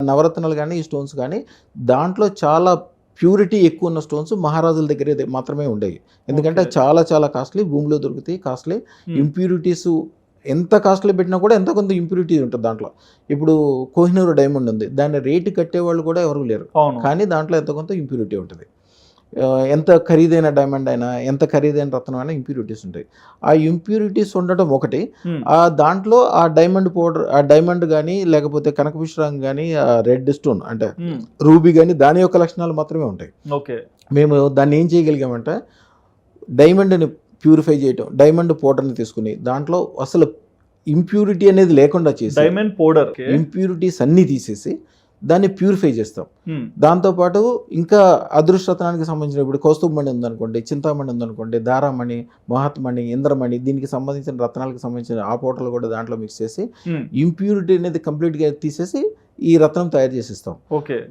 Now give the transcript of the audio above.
నవరత్నాలు కానీ ఈ స్టోన్స్ కానీ దాంట్లో చాలా ప్యూరిటీ ఎక్కువ ఉన్న స్టోన్స్ మహారాజుల దగ్గర మాత్రమే ఉండేవి. ఎందుకంటే చాలా చాలా కాస్ట్లీ, భూమిలో దొరుకుతాయి, కాస్ట్లీ. ఇంప్యూరిటీస్ ఎంత కాస్ట్లీ పెట్టినా కూడా ఎంత కొంత ఇంప్యూరిటీ ఉంటుంది దాంట్లో. ఇప్పుడు కోహినూర్ డైమండ్ ఉంది, దాన్ని రేటు కట్టేవాళ్ళు కూడా ఎవరు లేరు, కానీ దాంట్లో ఎంత కొంత ఇంప్యూరిటీ ఉంటుంది. ఎంత ఖరీదైన డైమండ్ అయినా, ఎంత ఖరీదైన రత్నం అయినా ఇంప్యూరిటీస్ ఉంటాయి. ఆ ఇంప్యూరిటీస్ ఉండటం ఒకటి, దాంట్లో ఆ డైమండ్ పౌడర్, ఆ డైమండ్ కానీ లేకపోతే కనకపుష్పరాగం కానీ, రెడ్ స్టోన్ అంటే రూబీ కానీ, దాని యొక్క లక్షణాలు మాత్రమే ఉంటాయి. మేము దాన్ని ఏం చేయగలిగామంటే డైమండ్ని ప్యూరిఫై చేయటం, డైమండ్ పౌడర్ని తీసుకుని దాంట్లో అసలు ఇంప్యూరిటీ అనేది లేకుండా చేసి, డైమండ్ పౌడర్ ఇంప్యూరిటీస్ అన్నీ తీసేసి దాన్ని ప్యూరిఫై చేస్తాం. దాంతోపాటు ఇంకా అదృష్టరత్నానికి సంబంధించిన ఇప్పుడు కౌస్తుభమణి ఉందనుకోండి, చింతామణి ఉందనుకోండి, దారామణి, మహాత్మణి, ఇంద్రమణి, దీనికి సంబంధించిన రత్నాలకు సంబంధించిన ఆ పౌడర్లు కూడా దాంట్లో మిక్స్ చేసి ఇంప్యూరిటీ అనేది కంప్లీట్గా తీసేసి ఈ రత్నం తయారు చేసిస్తాం.